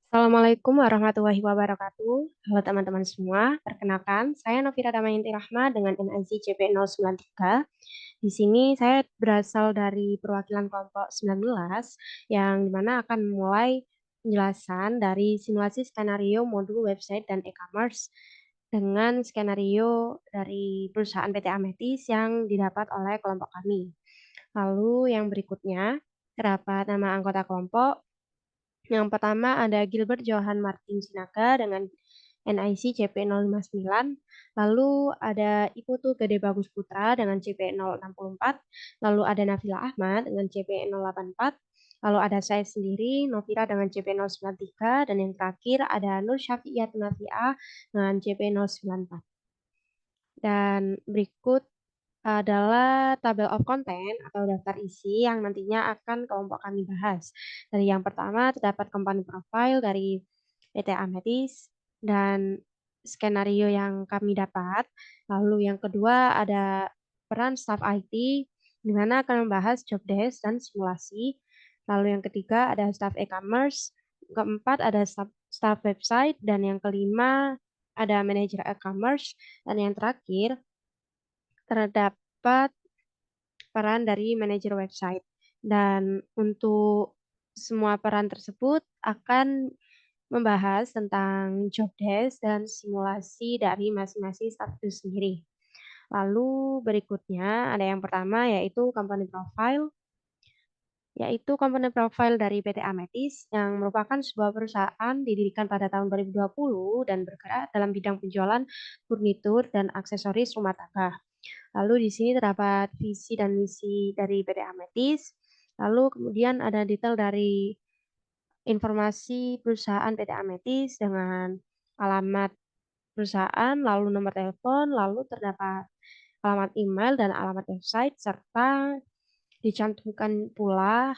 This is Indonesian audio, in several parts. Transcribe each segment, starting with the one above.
Assalamualaikum warahmatullahi wabarakatuh. Halo teman-teman semua, perkenalkan saya Novira Damayanti Rahma dengan NIC CP093. Di sini saya berasal dari perwakilan kelompok 19 yang dimana akan memulai penjelasan dari simulasi skenario modul website dan e-commerce dengan skenario dari perusahaan PT Ametis yang didapat oleh kelompok kami. Lalu yang berikutnya, terdapat nama anggota kelompok. Yang pertama ada Gilbert Johan Martin Sinaga dengan NIC CP059, lalu ada Iputu Gede Bagus Putra dengan CP064, lalu ada Nafila Ahmad dengan CP084, lalu ada saya sendiri Novira dengan CP093, dan yang terakhir ada Nur Syafi'iyat Nafi'ah dengan CP094. Dan berikut adalah tabel of content atau daftar isi yang nantinya akan kelompok kami bahas. Dari yang pertama terdapat company profile dari PT Ametis dan skenario yang kami dapat. Lalu yang kedua ada peran staff IT di mana akan membahas job desk dan simulasi. Lalu yang ketiga ada staff e-commerce, keempat ada staff website, dan yang kelima ada manajer e-commerce, dan yang terakhir terdapat peran dari manajer website. Dan untuk semua peran tersebut akan membahas tentang job desk dan simulasi dari masing-masing staff itu sendiri. Lalu berikutnya ada yang pertama yaitu company profile, yaitu company profile dari PT Ametis yang merupakan sebuah perusahaan didirikan pada tahun 2020 dan bergerak dalam bidang penjualan furnitur dan aksesoris rumah tangga. Lalu di sini terdapat visi dan misi dari PT Ametis. Lalu kemudian ada detail dari informasi perusahaan PT Ametis dengan alamat perusahaan, lalu nomor telepon, lalu terdapat alamat email dan alamat website, serta dicantumkan pula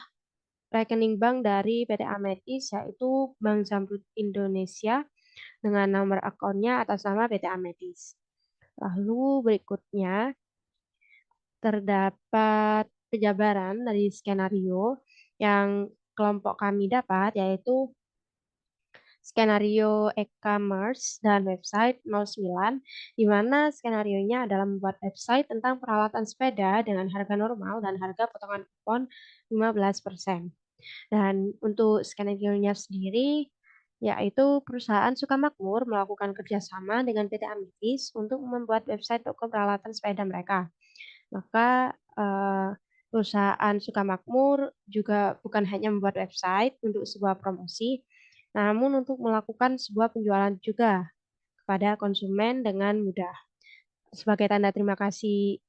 rekening bank dari PT Ametis yaitu Bank Zamrud Indonesia dengan nomor akunnya atas nama PT Ametis. Lalu berikutnya terdapat penjabaran dari skenario yang kelompok kami dapat, yaitu skenario e-commerce dan website 09, di mana skenarionya adalah membuat website tentang peralatan sepeda dengan harga normal dan harga potongan kupon 15%. Dan untuk skenario-nya sendiri, yaitu perusahaan Sukamakmur melakukan kerjasama dengan PT Amitis untuk membuat website toko peralatan sepeda mereka. Maka perusahaan Sukamakmur juga bukan hanya membuat website untuk sebuah promosi, namun untuk melakukan sebuah penjualan juga kepada konsumen dengan mudah. Sebagai tanda terima kasih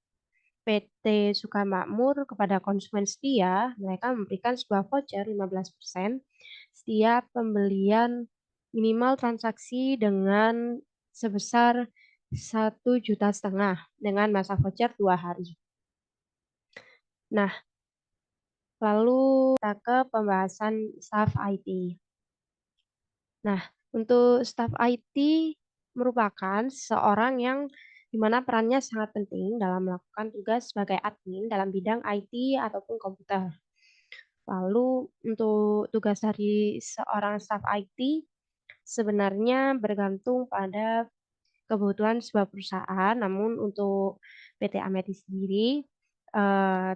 PT Sukamakmur kepada konsumen setia, mereka memberikan sebuah voucher 15% setiap pembelian minimal transaksi dengan sebesar 1,5 juta dengan masa voucher 2 hari. Nah, lalu kita ke pembahasan staff IT. Nah, untuk staff IT merupakan seorang yang dimana perannya sangat penting dalam melakukan tugas sebagai admin dalam bidang IT ataupun komputer. Lalu untuk tugas dari seorang staff IT sebenarnya bergantung pada kebutuhan sebuah perusahaan, namun untuk PT Ametis sendiri,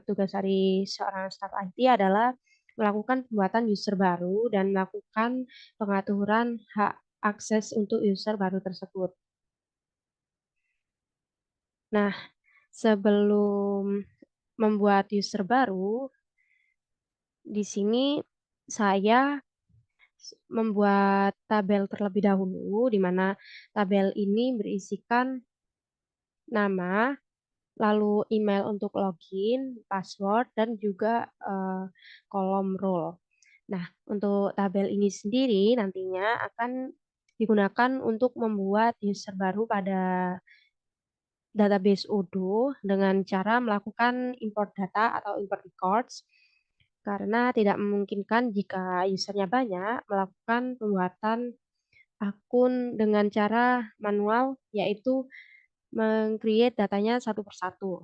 tugas dari seorang staf IT adalah melakukan pembuatan user baru dan melakukan pengaturan hak akses untuk user baru tersebut. Nah, sebelum membuat user baru, di sini saya membuat tabel terlebih dahulu, di mana tabel ini berisikan nama, lalu email untuk login, password, dan juga kolom role. Nah, untuk tabel ini sendiri nantinya akan digunakan untuk membuat user baru pada database Odoo dengan cara melakukan import data atau import records, karena tidak memungkinkan jika usernya banyak melakukan pembuatan akun dengan cara manual, yaitu meng-create datanya satu persatu.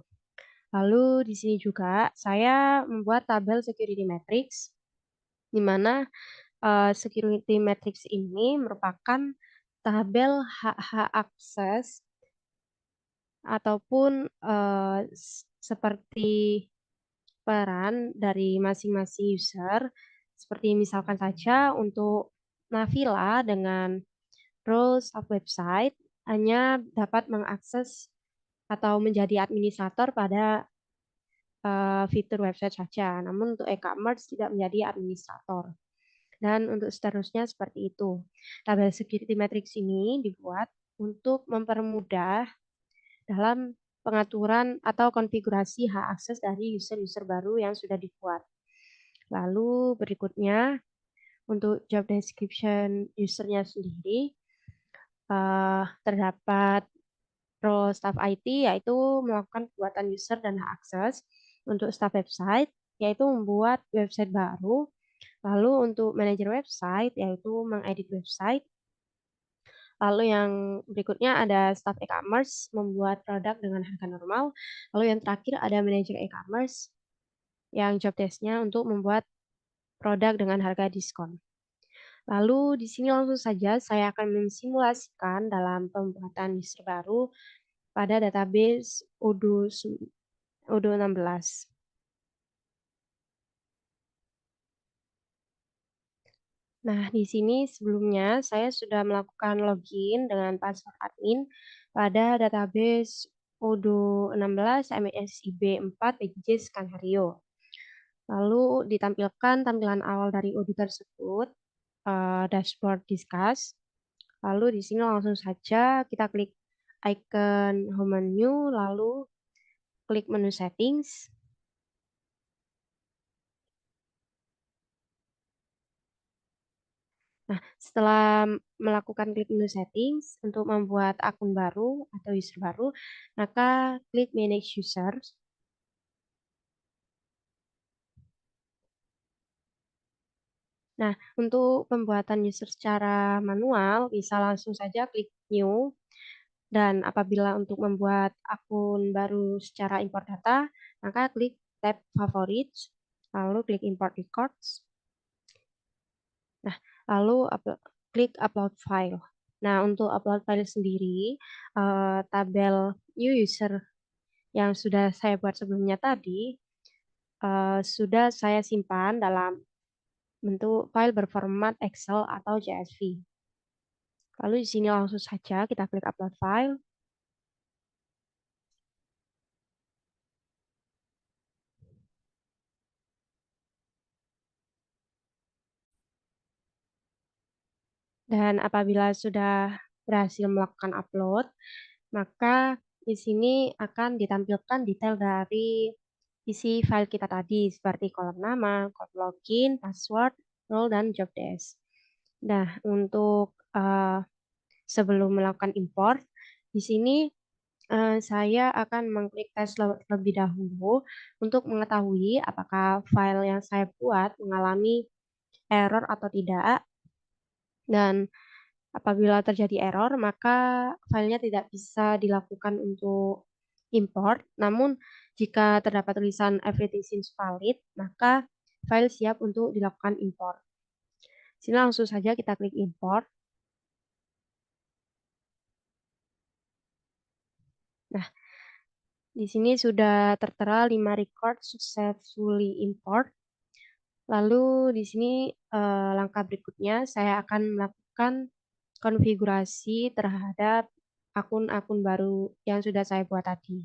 Lalu di sini juga saya membuat tabel security matrix, di mana security matrix ini merupakan tabel hak-hak akses ataupun seperti peran dari masing-masing user. Seperti misalkan saja untuk Navila dengan roles of website hanya dapat mengakses atau menjadi administrator pada fitur website saja. Namun untuk e-commerce tidak menjadi administrator. Dan untuk seterusnya seperti itu. Tabel security matrix ini dibuat untuk mempermudah dalam pengaturan atau konfigurasi hak akses dari user-user baru yang sudah dibuat. Lalu berikutnya untuk job description usernya sendiri terdapat role staff IT yaitu melakukan pembuatan user dan hak akses. Untuk staff website yaitu membuat website baru. Lalu untuk manajer website yaitu mengedit website. Lalu yang berikutnya ada staff e-commerce membuat produk dengan harga normal. Lalu yang terakhir ada manajer e-commerce yang job desk-nya untuk membuat produk dengan harga diskon. Lalu di sini langsung saja saya akan mensimulasikan dalam pembuatan user baru pada database Odoo 16. Nah, di sini sebelumnya saya sudah melakukan login dengan password admin pada database Odoo 16 MSIB 4 PJJ Skenario. Lalu ditampilkan tampilan awal dari Odoo tersebut, dashboard discuss. Lalu di sini langsung saja kita klik icon home menu, lalu klik menu settings. Nah, setelah melakukan klik menu settings untuk membuat akun baru atau user baru, maka klik manage users. Nah, untuk pembuatan user secara manual, bisa langsung saja klik new. Dan apabila untuk membuat akun baru secara import data, maka klik tab favorites, lalu klik import records. Nah, lalu klik upload file. Nah, untuk upload file sendiri, tabel new user yang sudah saya buat sebelumnya tadi, sudah saya simpan dalam bentuk file berformat Excel atau CSV. Lalu di sini langsung saja kita klik upload file. Dan apabila sudah berhasil melakukan upload, maka di sini akan ditampilkan detail dari isi file kita tadi, seperti kolom nama, kolom login, password, role, dan job desk. Nah, untuk sebelum melakukan import, di sini saya akan mengklik tes terlebih dahulu untuk mengetahui apakah file yang saya buat mengalami error atau tidak. Dan apabila terjadi error, maka filenya tidak bisa dilakukan untuk import. Namun, jika terdapat tulisan everything seems valid, maka file siap untuk dilakukan import. Sini langsung saja kita klik import. Nah, di sini sudah tertera 5 record successfully import. Lalu di sini langkah berikutnya saya akan melakukan konfigurasi terhadap akun-akun baru yang sudah saya buat tadi.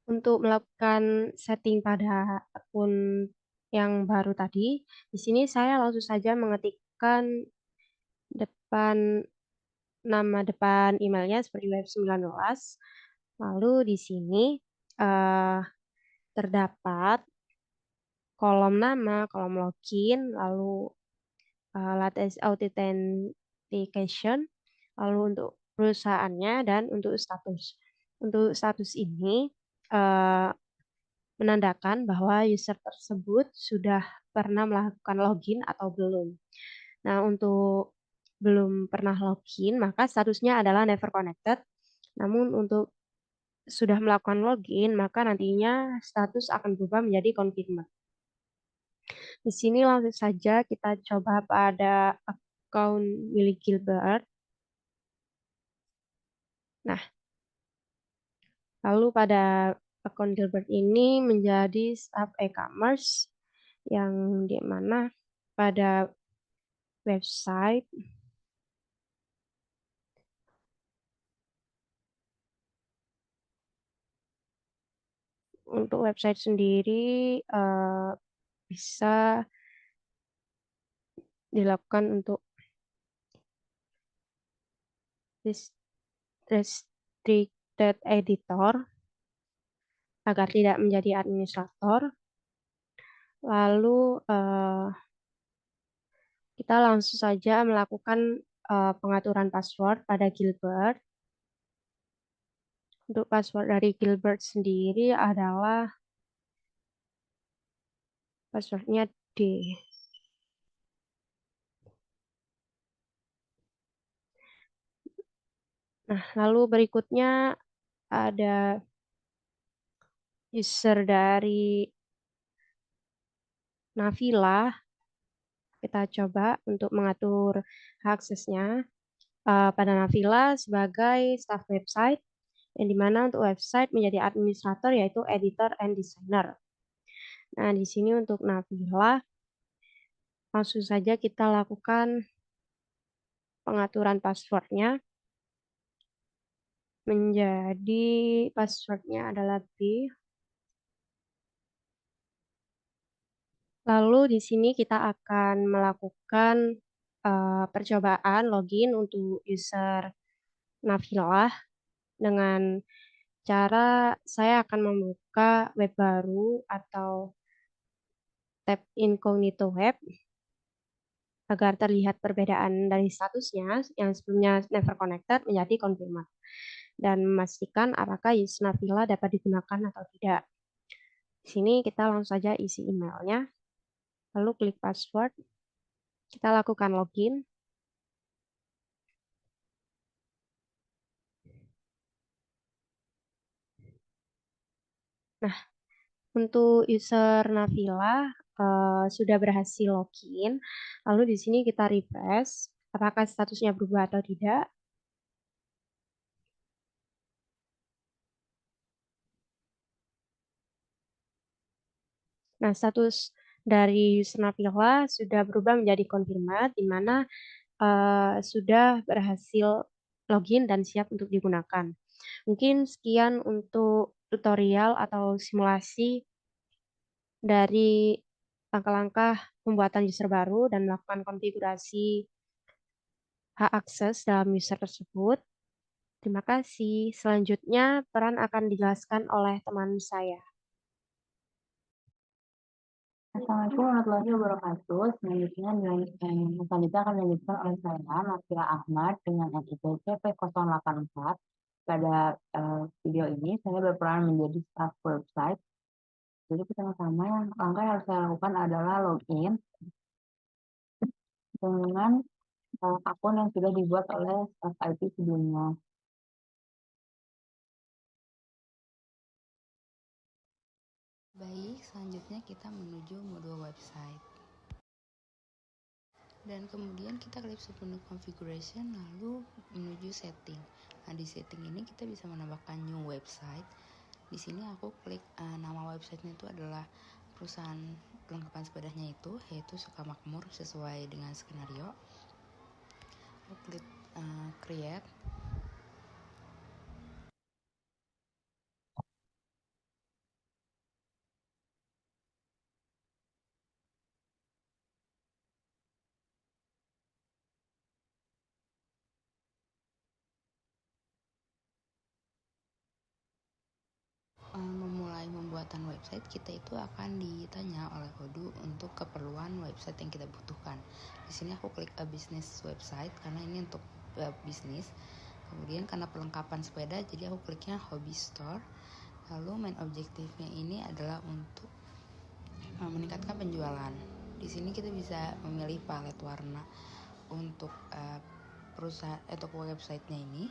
Untuk melakukan setting pada akun yang baru tadi, di sini saya langsung saja mengetikkan nama depan emailnya seperti web19. Lalu di sini eh, terdapat kolom nama, kolom login, lalu latest authentication, lalu untuk perusahaannya dan untuk status. Untuk status ini menandakan bahwa user tersebut sudah pernah melakukan login atau belum. Nah, untuk belum pernah login, maka statusnya adalah never connected. Namun untuk sudah melakukan login, maka nantinya status akan berubah menjadi confirmed. Di sini langsung saja kita coba pada akun milik Gilbert. Nah, lalu pada akun Gilbert ini menjadi staff e-commerce yang di mana pada website untuk website sendiri bisa dilakukan untuk restricted editor agar tidak menjadi administrator. Lalu kita langsung saja melakukan pengaturan password pada Gilbert. Untuk password dari Gilbert sendiri adalah passwordnya D. Nah, lalu berikutnya ada user dari Navila. Kita coba untuk mengatur aksesnya pada Navila sebagai staff website, yang dimana untuk website menjadi administrator yaitu editor and designer. Nah, di sini untuk Navila, langsung saja kita lakukan pengaturan passwordnya menjadi passwordnya adalah B. Lalu di sini kita akan melakukan percobaan login untuk user Navilah dengan cara saya akan membuka web baru atau tab incognito web agar terlihat perbedaan dari statusnya yang sebelumnya never connected menjadi confirmed dan memastikan apakah user Navila dapat digunakan atau tidak. Di sini kita langsung saja isi emailnya, lalu klik password, kita lakukan login. Nah, untuk user Navila sudah berhasil login. Lalu di sini kita refresh, apakah statusnya berubah atau tidak. Nah, status dari user Navila sudah berubah menjadi confirmed, di mana sudah berhasil login dan siap untuk digunakan. Mungkin sekian untuk tutorial atau simulasi dari langkah-langkah pembuatan user baru dan melakukan konfigurasi hak akses dalam user tersebut. Terima kasih. Selanjutnya, peran akan dijelaskan oleh teman saya. Assalamualaikum warahmatullahi wabarakatuh. Selanjutnya akan dilanjutkan oleh saya, Nafira Ahmad, dengan NIP CP084. Pada video ini, saya berperan menjadi staff website. Jadi pertama-tama langkah yang harus saya lakukan adalah login dengan akun yang sudah dibuat oleh staff IT sebelumnya. Baik, selanjutnya kita menuju modul website. Dan kemudian kita klik submenu configuration lalu menuju setting. Nah, di setting ini kita bisa menambahkan new website. Di sini aku klik nama websitenya itu adalah perusahaan perlengkapan sepedanya itu, yaitu Sukamakmur sesuai dengan skenario. Aku klik create. Memulai pembuatan website, kita itu akan ditanya oleh Odoo untuk keperluan website yang kita butuhkan. Di sini aku klik a business website karena ini untuk bisnis. Kemudian karena perlengkapan sepeda, jadi aku kliknya hobby store. Lalu main objektifnya ini adalah untuk meningkatkan penjualan. Di sini kita bisa memilih palet warna untuk perusahaan untuk websitenya ini.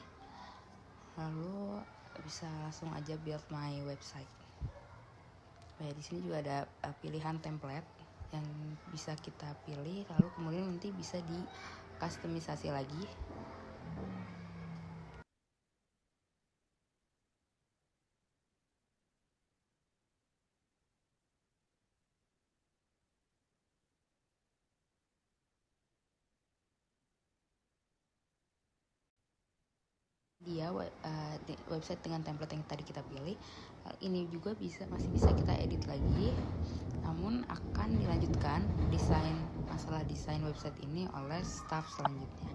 Lalu bisa langsung aja build my website. Di sini juga ada pilihan template. yang bisa kita pilih, lalu kemudian nanti bisa di customisasi lagi. Dia website dengan template yang tadi kita pilih, ini juga masih bisa kita edit lagi, namun akan dilanjutkan masalah desain website ini oleh staff selanjutnya.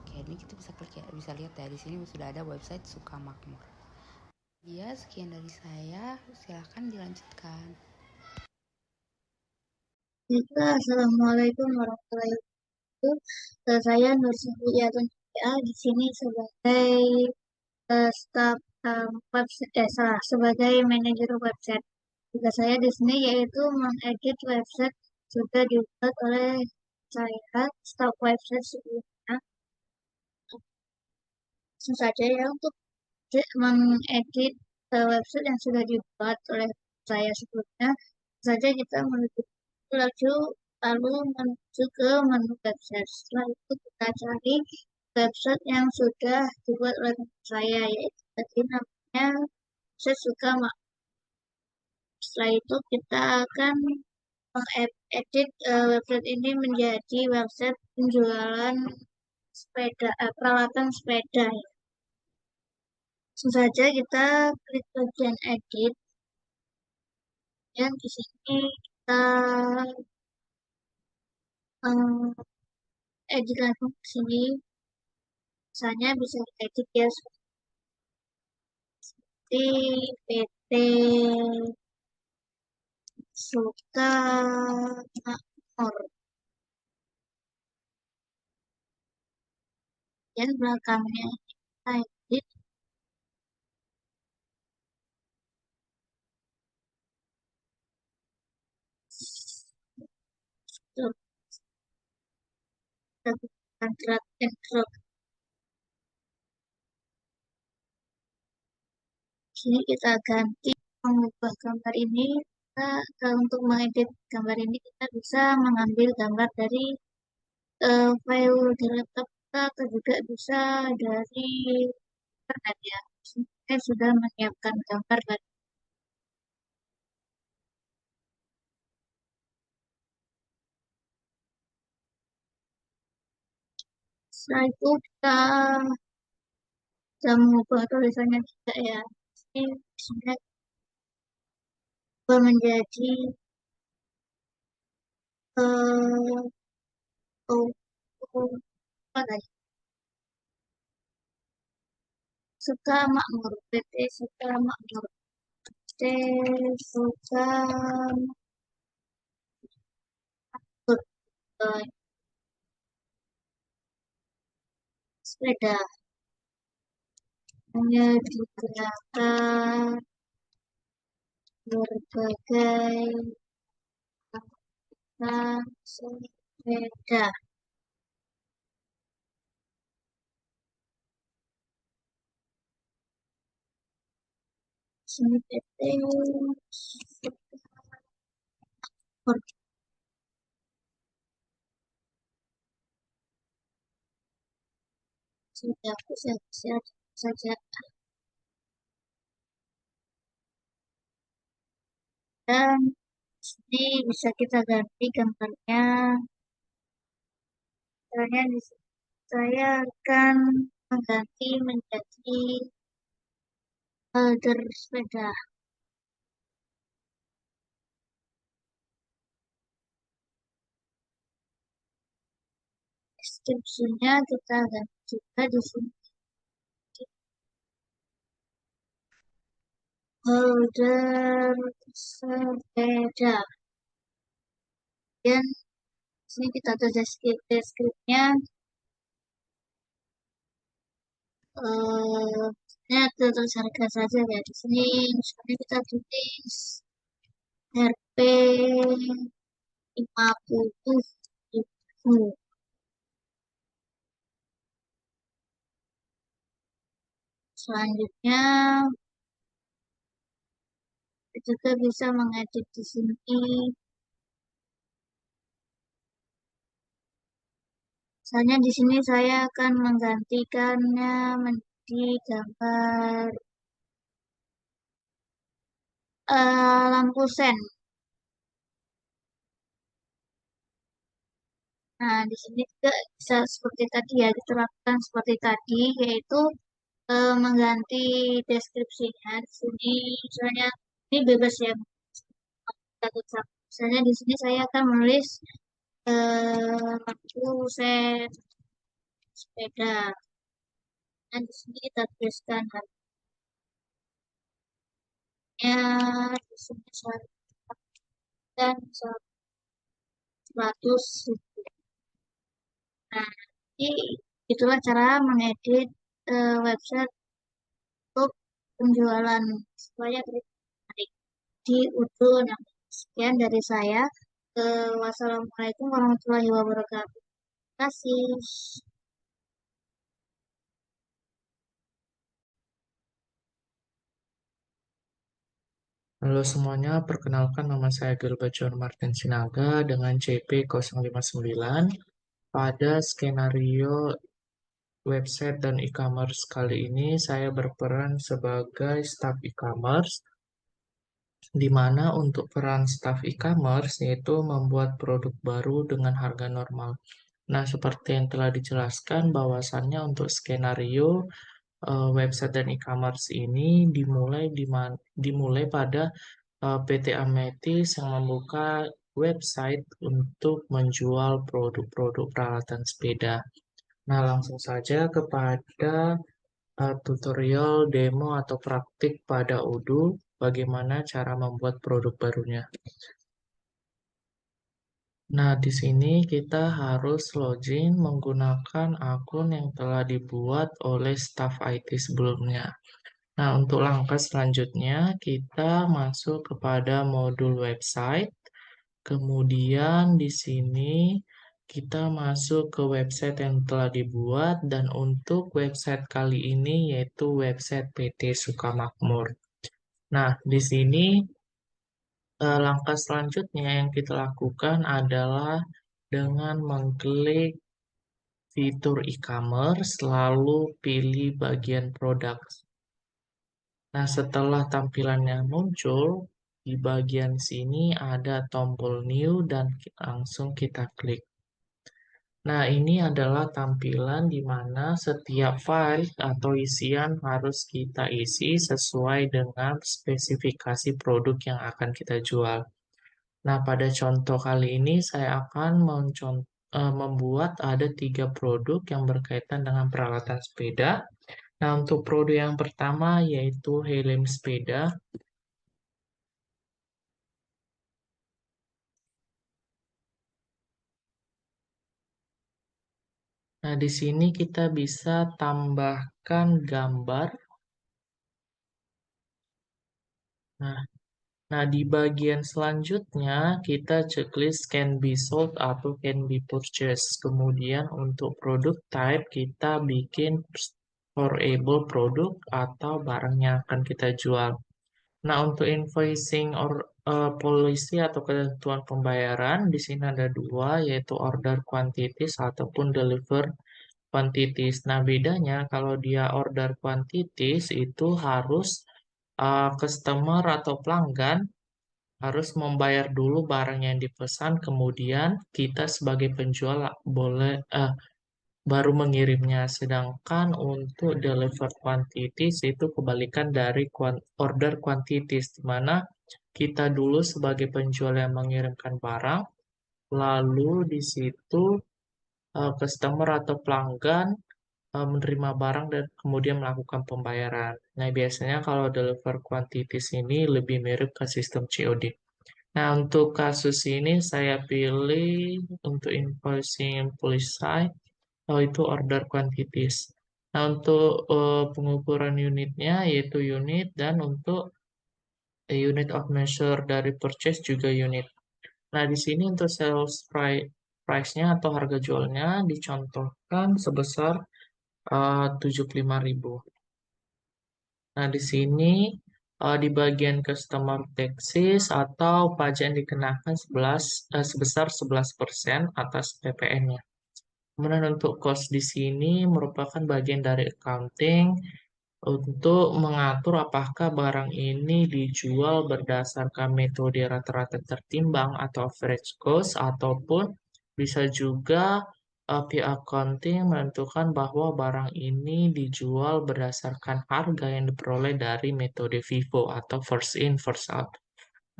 Oke, ini kita bisa klik ya, bisa lihat ya di sini sudah ada website Sukamakmur. Ya, sekian dari saya, silahkan dilanjutkan. Assalamualaikum warahmatullahi wabarakatuh. Saya Nur Syafiatun di sini sebagai staf sebagai manajer website. Tugas saya di sini yaitu mengedit website juga dibuat oleh saya staf website sebelumnya. Langsung saja ya untuk mengedit website yang sudah dibuat oleh saya sebelumnya. Saja kita menuju lalu menuju ke menu website. Setelah itu kita cari website yang sudah dibuat oleh saya, yaitu tadi namanya saya suka Setelah itu kita akan mengedit website ini menjadi website penjualan peralatan sepeda. Langsung saja kita klik bagian edit. Dan di sini kita edit langsung ke sini. Misalnya bisa edit ya seperti PT Sukamakmur. Dan belakangnya kita edit kita drag and drop. Sini kita ganti mengubah gambar ini. Untuk mengedit gambar ini kita bisa mengambil gambar dari file di laptop kita atau juga bisa dari internet ya. Saya sudah menyiapkan gambar tadi. Setelah itu kita mengubah tulisannya juga ya. Ini sudah menjadi eh oh, oh, apa tadi? Sukamakmur, PT Sukamakmur, PT Sukamakmur, eh, sepeda hanya digunakan berbagai macam sepeda. Sini PT Sukamakmur. Sudah bisa saja dan ini bisa kita ganti gambarnya. Caranya di sini saya akan mengganti menjadi folder sepeda. Deskripsinya kita ganti juga di sini. Folder sepeda. Dan sini kita tulis deskripsinya. Ini terus harga saja ya. Di sini misalnya kita tulis RP 50.000. Selanjutnya kita juga bisa mengedit di sini Misalnya di sini saya akan menggantikannya menjadi gambar lampu sen. Nah, di sini juga bisa seperti tadi ya, kita lakukan seperti tadi, yaitu mengganti deskripsinya. Di sini misalnya ini bebas ya, kita tutup. Misalnya di sini saya akan menulis lampu sen sepeda. Nah, di sini kita tuliskan harganya, di sini saya dan 100. Nah, jadi itulah cara mengedit website untuk penjualan supaya menarik di Udun. Nah, sekian dari saya. Wassalamualaikum warahmatullahi wabarakatuh. Terima kasih. Halo semuanya, perkenalkan nama saya Gilbert John Martin Sinaga dengan CP059. Pada skenario website dan e-commerce kali ini, saya berperan sebagai staff e-commerce, di mana untuk peran staff e-commerce yaitu membuat produk baru dengan harga normal. Nah, seperti yang telah dijelaskan bahwasannya untuk skenario website dan e-commerce ini dimulai pada PT Ametis yang membuka website untuk menjual produk-produk peralatan sepeda. Nah, langsung saja kepada tutorial demo atau praktik pada Odoo bagaimana cara membuat produk barunya. Nah, di sini kita harus login menggunakan akun yang telah dibuat oleh staf IT sebelumnya. Nah, untuk langkah selanjutnya, kita masuk kepada modul website. Kemudian di sini kita masuk ke website yang telah dibuat dan untuk website kali ini yaitu website PT Sukamakmur. Nah, di sini langkah selanjutnya yang kita lakukan adalah dengan mengklik fitur e-commerce lalu pilih bagian produk. Nah, setelah tampilannya muncul, di bagian sini ada tombol new dan langsung kita klik. Nah, ini adalah tampilan di mana setiap file atau isian harus kita isi sesuai dengan spesifikasi produk yang akan kita jual. Nah, pada contoh kali ini saya akan membuat ada 3 produk yang berkaitan dengan peralatan sepeda. Nah, untuk produk yang pertama yaitu helm sepeda. Nah, di sini kita bisa tambahkan gambar. Nah, di bagian selanjutnya kita checklist can be sold atau can be purchased. Kemudian untuk produk type kita bikin storeable produk atau barang yang akan kita jual. Nah, untuk invoicing policy atau ketentuan pembayaran di sini ada 2 yaitu order quantities ataupun deliver quantities. Nah, bedanya kalau dia order quantities itu harus customer atau pelanggan harus membayar dulu barang yang dipesan, kemudian kita sebagai penjual boleh baru mengirimnya. Sedangkan untuk deliver quantities itu kebalikan dari order quantities, di mana kita dulu sebagai penjual yang mengirimkan barang, lalu di situ customer atau pelanggan menerima barang dan kemudian melakukan pembayaran. Nah, biasanya kalau deliver quantities ini lebih mirip ke sistem COD. Nah, untuk kasus ini saya pilih untuk invoicing policy, itu order quantities. Nah, untuk pengukuran unitnya yaitu unit dan untuk unit of measure dari purchase juga unit. Nah, di sini untuk sales price-nya atau harga jualnya dicontohkan sebesar 75.000. Nah, di sini di bagian customer taxes atau pajak yang dikenakan sebesar 11% atas PPN-nya. Kemudian untuk cost di sini merupakan bagian dari accounting untuk mengatur apakah barang ini dijual berdasarkan metode rata-rata tertimbang atau average cost, ataupun bisa juga pihak accounting menentukan bahwa barang ini dijual berdasarkan harga yang diperoleh dari metode FIFO atau first in first out.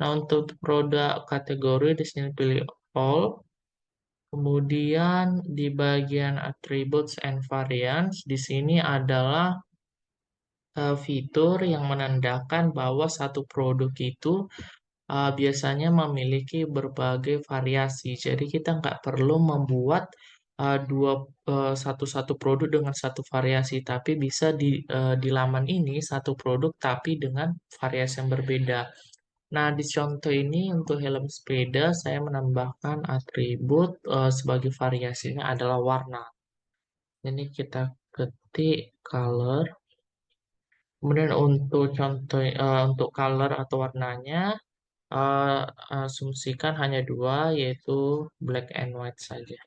Nah, untuk produk kategori di sini pilih all. Kemudian di bagian attributes and variants di sini adalah fitur yang menandakan bahwa satu produk itu biasanya memiliki berbagai variasi. Jadi kita nggak perlu membuat satu-satu produk dengan satu variasi, tapi bisa di laman ini satu produk tapi dengan variasi yang berbeda. Nah, di contoh ini untuk helm sepeda saya menambahkan atribut sebagai variasinya adalah warna. Ini kita ketik color. Kemudian untuk contoh untuk color atau warnanya eh, asumsikan hanya dua, yaitu black and white saja.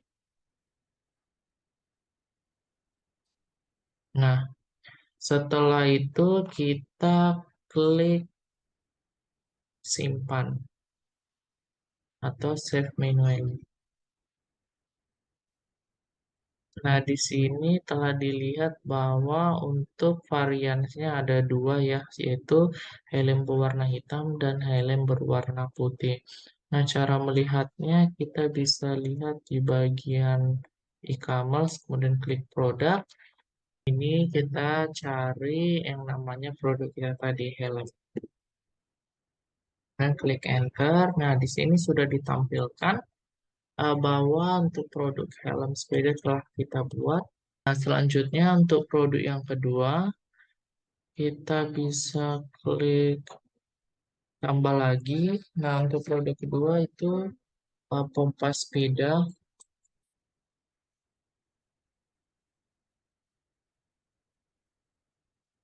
Nah, setelah itu kita klik simpan atau save manually. Nah, di sini telah dilihat bahwa untuk variannya ada dua ya, yaitu helm berwarna hitam dan helm berwarna putih. Nah, cara melihatnya kita bisa lihat di bagian e-commerce, kemudian klik produk. Ini kita cari yang namanya produk kita tadi, helm. Dan klik enter. Nah, di sini sudah ditampilkan bahwa untuk produk helm sepeda telah kita buat. Nah, selanjutnya untuk produk yang kedua, kita bisa klik tambah lagi. Nah, untuk produk kedua itu pompa sepeda.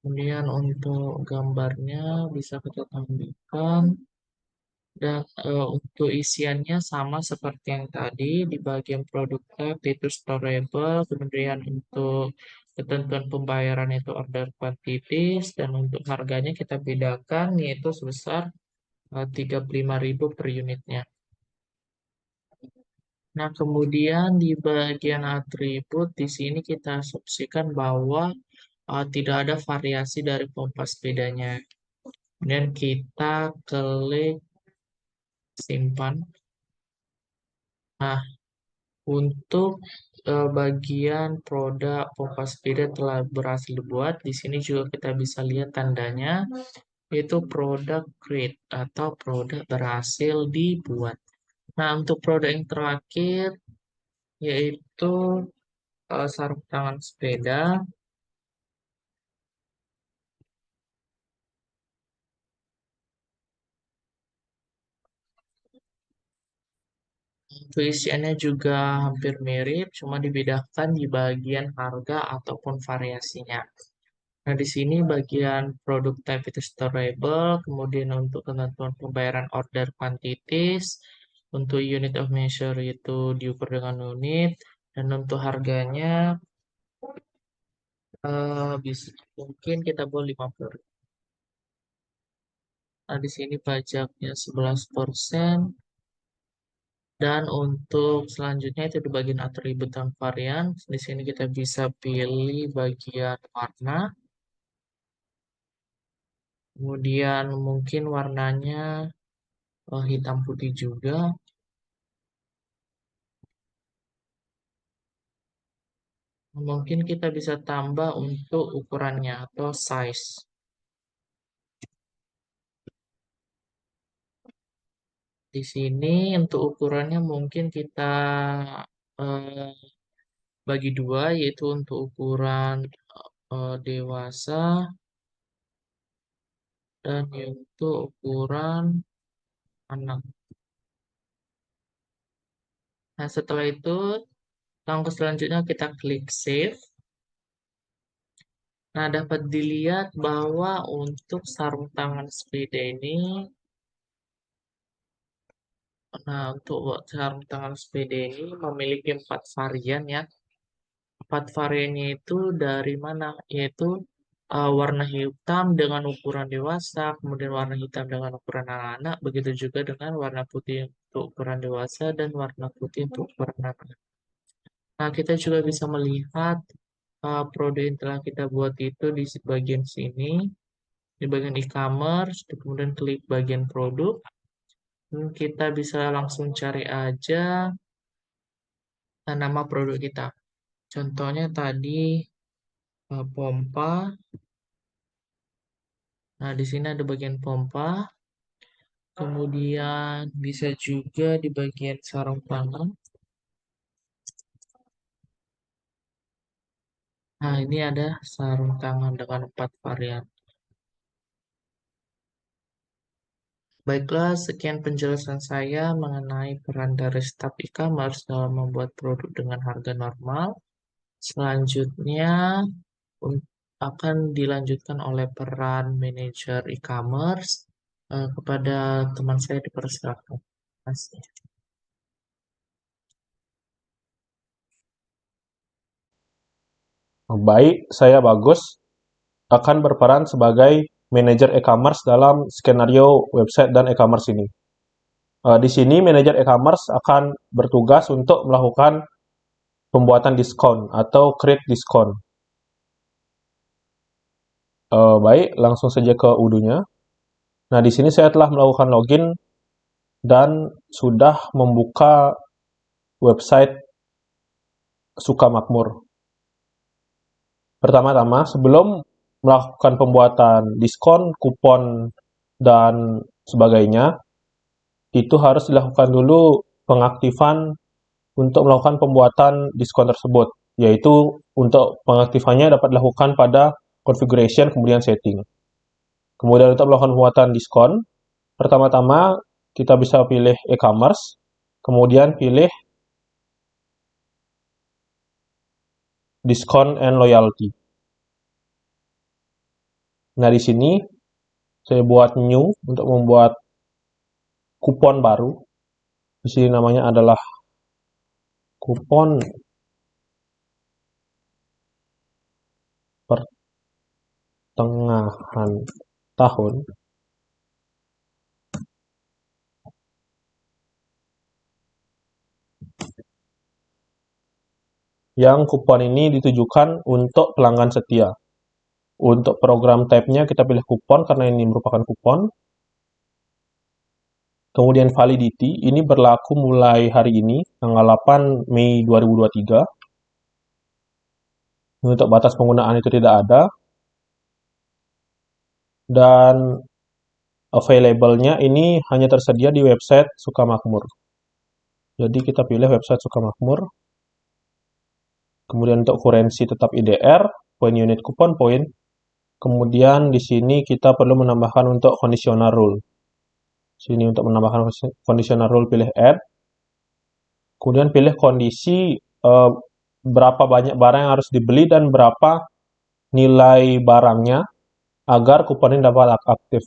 Kemudian untuk gambarnya bisa kita tampilkan. Dan untuk isiannya sama seperti yang tadi, di bagian produk tab itu storable, kemudian untuk ketentuan pembayaran itu order quantities, dan untuk harganya kita bedakan yaitu sebesar 35.000 per unitnya. Nah, kemudian di bagian atribut di sini kita asumsikan bahwa tidak ada variasi dari pompa sepedanya. Kemudian kita klik simpan. Nah, untuk bagian produk pompa sepeda telah berhasil dibuat. Di sini juga kita bisa lihat tandanya, yaitu produk create atau produk berhasil dibuat. Nah, untuk produk yang terakhir, yaitu sarung tangan sepeda. Untuk isiannya juga hampir mirip, cuma dibedakan di bagian harga ataupun variasinya. Nah, di sini bagian produk type itu storable, kemudian untuk ketentuan pembayaran order quantities, untuk unit of measure itu diukur dengan unit, dan untuk harganya bisa mungkin kita buat 50. Nah, di sini pajaknya 11%. Dan untuk selanjutnya itu di bagian atribut dan varian. Di sini kita bisa pilih bagian warna. Kemudian mungkin warnanya hitam putih juga. Mungkin kita bisa tambah untuk ukurannya atau size. Di sini untuk ukurannya mungkin kita eh, bagi dua, yaitu untuk ukuran dewasa dan untuk ukuran anak. Nah, setelah itu langkah selanjutnya kita klik save. Nah, dapat dilihat bahwa untuk sarung tangan sepeda ini, nah untuk sarung tangan sepeda ini memiliki 4 varian ya. 4 variannya itu dari mana? Yaitu warna hitam dengan ukuran dewasa, kemudian warna hitam dengan ukuran anak-anak, begitu juga dengan warna putih untuk ukuran dewasa dan warna putih untuk ukuran anak-anak. Nah, kita juga bisa melihat produk yang telah kita buat itu di bagian sini, di bagian e-commerce, kemudian klik bagian produk. Kita bisa langsung cari aja nama produk kita. Contohnya tadi pompa. Nah, di sini ada bagian pompa. Kemudian bisa juga di bagian sarung tangan. Nah, ini ada sarung tangan dengan 4 varian. Baiklah, sekian penjelasan saya mengenai peran dari staf e-commerce dalam membuat produk dengan harga normal. Selanjutnya akan dilanjutkan oleh peran manajer e-commerce. Kepada teman saya dipersilakan. Terima kasih. Baik, saya Bagus akan berperan sebagai manajer e-commerce dalam skenario website dan e-commerce ini. Di sini manajer e-commerce akan bertugas untuk melakukan pembuatan diskon atau create diskon. Baik, langsung saja ke Udo-nya. Nah, di sini saya telah melakukan login dan sudah membuka website Sukamakmur. Pertama-tama, sebelum melakukan pembuatan diskon, kupon, dan sebagainya, itu harus dilakukan dulu pengaktifan untuk melakukan pembuatan diskon tersebut, yaitu untuk pengaktifannya dapat dilakukan pada configuration kemudian setting. Kemudian untuk melakukan pembuatan diskon, pertama-tama kita bisa pilih e-commerce, kemudian pilih discount and loyalty. Nah, di sini saya buat new untuk membuat kupon baru. Di sini namanya adalah kupon pertengahan tahun. Yang kupon ini ditujukan untuk pelanggan setia. Untuk program type-nya kita pilih kupon karena ini merupakan kupon. Kemudian validity, ini berlaku mulai hari ini, tanggal 8 Mei 2023. Untuk batas penggunaan itu tidak ada. Dan available-nya ini hanya tersedia di website Sukamakmur. Jadi kita pilih website Sukamakmur. Kemudian untuk currency tetap IDR, point unit kupon point. Kemudian di sini kita perlu menambahkan untuk conditional rule. Sini untuk menambahkan conditional rule pilih add. Kemudian pilih kondisi berapa banyak barang yang harus dibeli dan berapa nilai barangnya agar kupon ini dapat aktif.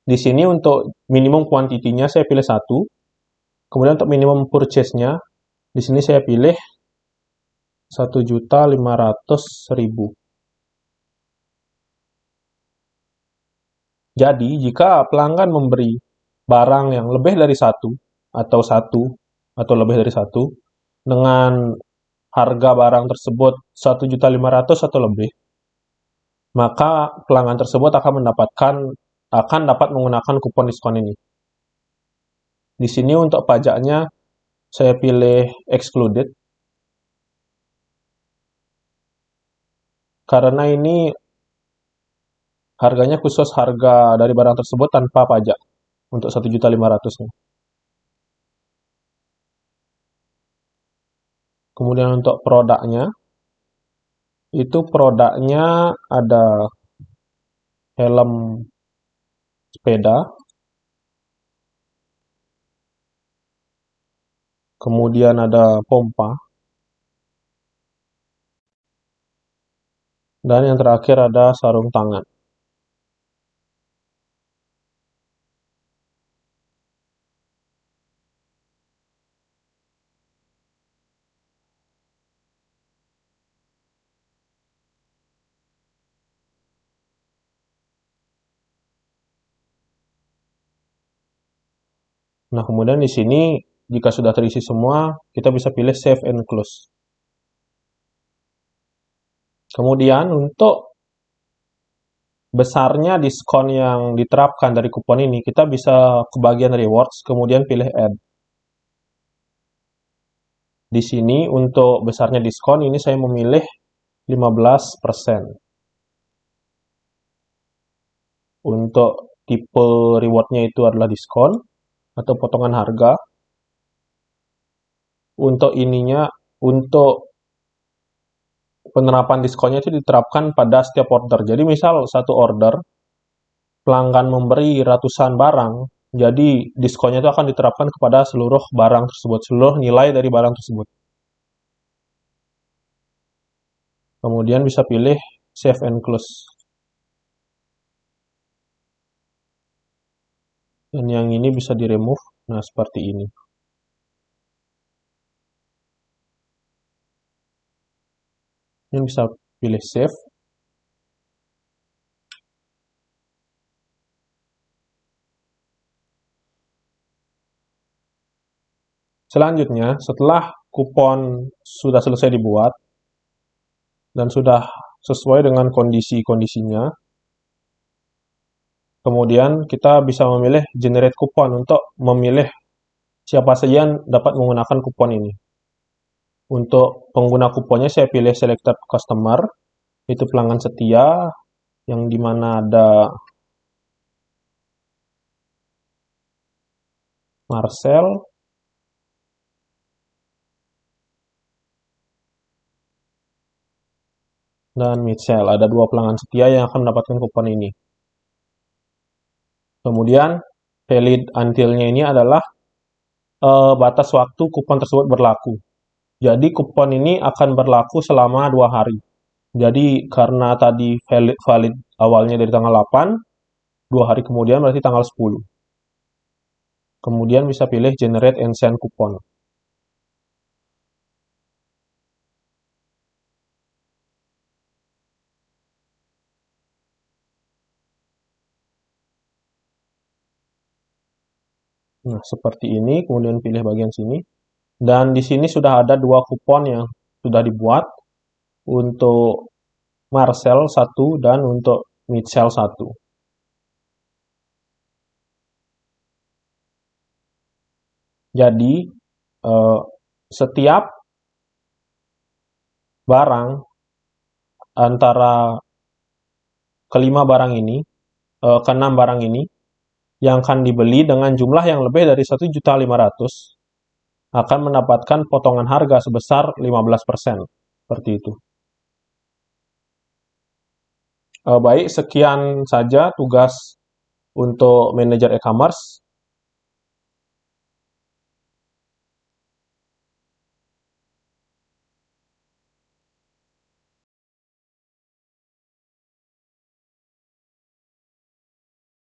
Di sini untuk minimum kuantitinya saya pilih 1. Kemudian untuk minimum purchase-nya di sini saya pilih 1.500.000. Jadi, jika pelanggan memberi barang yang lebih dari 1 atau lebih dari 1 dengan harga barang tersebut 1.500.000 atau lebih, maka pelanggan tersebut akan dapat menggunakan kupon diskon ini. Di sini untuk pajaknya saya pilih excluded karena ini harganya khusus harga dari barang tersebut tanpa pajak untuk 1.500.000-nya. Kemudian untuk produknya, itu produknya ada helm sepeda, kemudian ada pompa, dan yang terakhir ada sarung tangan. Nah, kemudian di sini jika sudah terisi semua, kita bisa pilih Save and Close. Kemudian untuk besarnya diskon yang diterapkan dari kupon ini, kita bisa ke bagian Rewards, kemudian pilih Add. Di sini untuk besarnya diskon ini saya memilih 15%. Untuk tipe rewardnya itu adalah diskon atau potongan harga. Untuk untuk penerapan diskonnya itu diterapkan pada setiap order. Jadi misal satu order, pelanggan memberi ratusan barang, jadi diskonnya itu akan diterapkan kepada seluruh barang tersebut, seluruh nilai dari barang tersebut. Kemudian bisa pilih Save and Close. Dan yang ini bisa di-remove. Nah, seperti ini. Ini bisa pilih Save. Selanjutnya, setelah kupon sudah selesai dibuat dan sudah sesuai dengan kondisi-kondisinya, kemudian kita bisa memilih Generate Coupon untuk memilih siapa saja yang dapat menggunakan kupon ini. Untuk pengguna kuponnya saya pilih Selected Customer, itu pelanggan setia, yang dimana ada Marcel, dan Mitchell. Ada dua pelanggan setia yang akan mendapatkan kupon ini. Kemudian, valid until-nya ini adalah batas waktu kupon tersebut berlaku. Jadi, kupon ini akan berlaku selama 2 hari. Jadi, karena tadi valid awalnya dari tanggal 8, 2 hari kemudian berarti tanggal 10. Kemudian bisa pilih Generate and Send Coupon. Nah, seperti ini, kemudian pilih bagian sini. Dan di sini sudah ada 2 kupon yang sudah dibuat untuk Marcel 1 dan untuk Mitchell 1. Jadi, setiap barang antara kelima barang ini, keenam barang ini, yang akan dibeli dengan jumlah yang lebih dari 1.500.000 akan mendapatkan potongan harga sebesar 15%. Seperti itu. Baik, sekian saja tugas untuk manajer e-commerce.